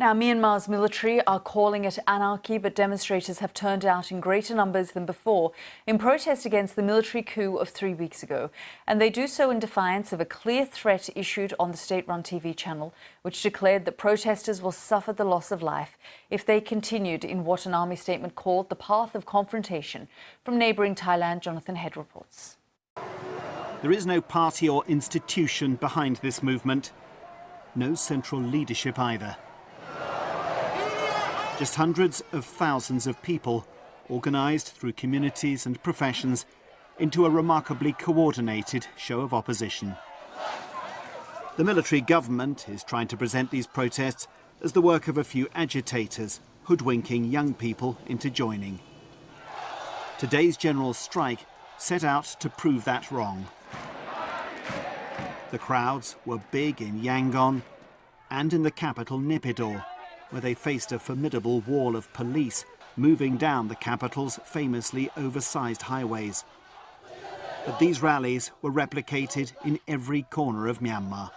Now, Myanmar's military are calling it anarchy, but demonstrators have turned out in greater numbers than before in protest against the military coup of 3 weeks ago. And they do so in defiance of a clear threat issued on the state-run TV channel, which declared that protesters will suffer the loss of life if they continued in what an army statement called the path of confrontation. From neighbouring Thailand, Jonathan Head reports. There is no party or institution behind this movement. No central leadership either. Just hundreds of thousands of people organised through communities and professions into a remarkably coordinated show of opposition. The military government is trying to present these protests as the work of a few agitators, hoodwinking young people into joining. Today's general strike set out to prove that wrong. The crowds were big in Yangon and in the capital Naypyidaw, where they faced a formidable wall of police moving down the capital's famously oversized highways. But these rallies were replicated in every corner of Myanmar.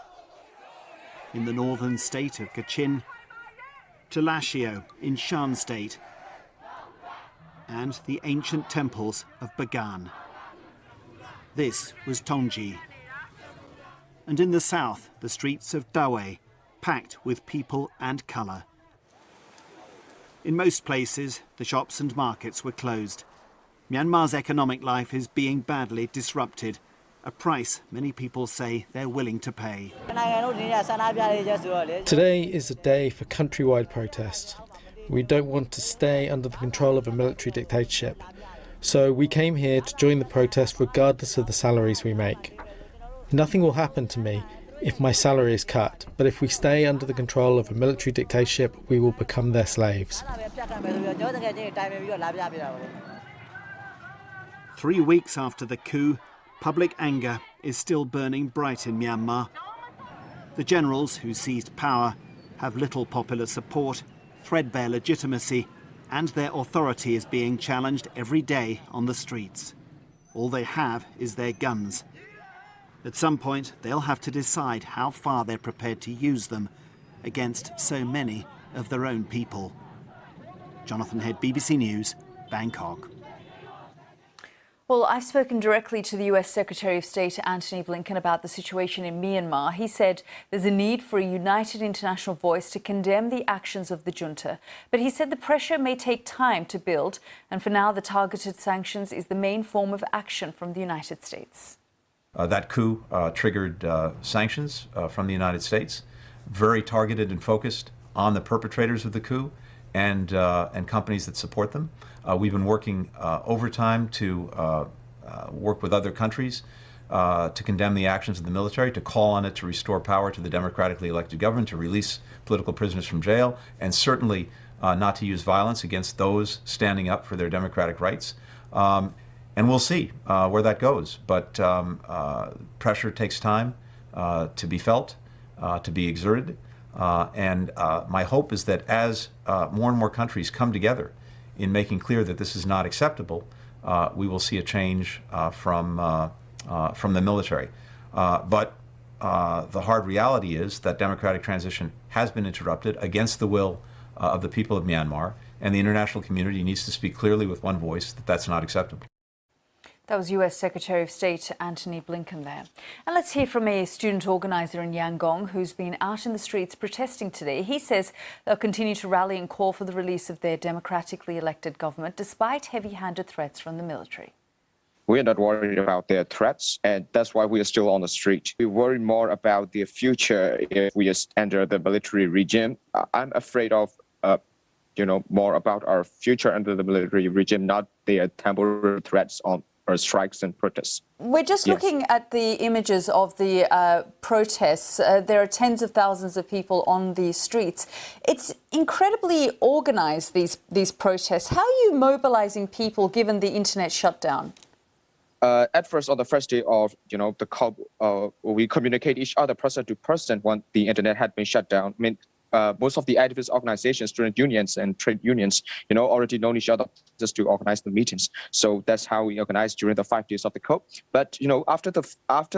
In the northern state of Kachin, to Lashio in Shan State, and the ancient temples of Bagan. This was Tongji. And in the south, the streets of Dawei, packed with people and colour. In most places, the shops and markets were closed. Myanmar's economic life is being badly disrupted, a price many people say they're willing to pay. Today is a day for countrywide protest. We don't want to stay under the control of a military dictatorship. So we came here to join the protest regardless of the salaries we make. Nothing will happen to me if my salary is cut, but if we stay under the control of a military dictatorship, we will become their slaves. 3 weeks after the coup, public anger is still burning bright in Myanmar. The generals who seized power have little popular support, threadbare legitimacy, and their authority is being challenged every day on the streets. All they have is their guns. At some point, they'll have to decide how far they're prepared to use them against so many of their own people. Jonathan Head, BBC News, Bangkok. Well, I've spoken directly to the US Secretary of State Antony Blinken about the situation in Myanmar. He said there's a need for a united international voice to condemn the actions of the junta. But he said the pressure may take time to build, and for now the targeted sanctions is the main form of action from the United States. That coup triggered sanctions from the United States, very targeted and focused on the perpetrators of the coup and companies that support them. We've been working overtime to work with other countries to condemn the actions of the military, to call on it to restore power to the democratically elected government, to release political prisoners from jail, and certainly not to use violence against those standing up for their democratic rights. And we'll see where that goes. But pressure takes time to be felt, to be exerted. And my hope is that as more and more countries come together in making clear that this is not acceptable, we will see a change from the military. But the hard reality is that democratic transition has been interrupted against the will of the people of Myanmar, and the international community needs to speak clearly with one voice that that's not acceptable. That was US Secretary of State Antony Blinken there. And let's hear from a student organiser in Yangon who's been out in the streets protesting today. He says they'll continue to rally and call for the release of their democratically elected government despite heavy-handed threats from the military. We're not worried about their threats, and that's why we are still on the street. We worry more about their future if we just enter the military regime. I'm afraid of more about our future under the military regime, not their temporary threats on or strikes and protests. We're just looking at the images of the protests. There are tens of thousands of people on the streets. It's incredibly organised, these protests. How are you mobilising people given the internet shutdown? At first, on the first day of the COP, we communicate each other person to person when the internet had been shut down. I mean, most of the activist organizations, student unions and trade unions, already known each other just to organize the meetings. So that's how we organized during the 5 days of the COP. But after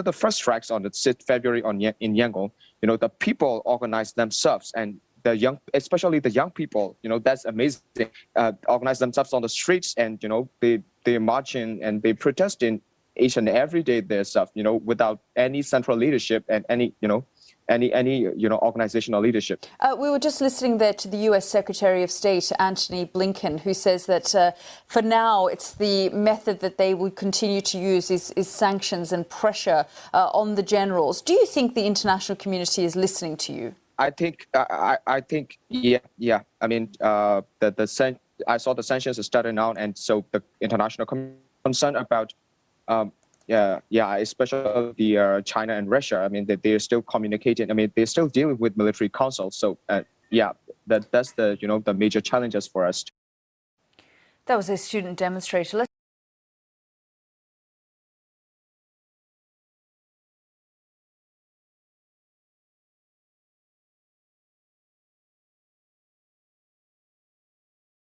the first strikes on the 6th February in Yangon, the people organized themselves and the young, especially the young people, that's amazing. Organize themselves on the streets, and they marching and they protesting each and every day their stuff, without any central leadership and any organizational leadership. We were just listening there to the US Secretary of State, Antony Blinken, who says that for now it's the method that they will continue to use is sanctions and pressure on the generals. Do you think the international community is listening to you? I think, yeah. I mean, I saw the sanctions are starting now, and so the international concern about, especially the China and Russia. I mean, they're still communicating. I mean, they're still dealing with military council. So, that's the the major challenges for us. That was a student demonstrator.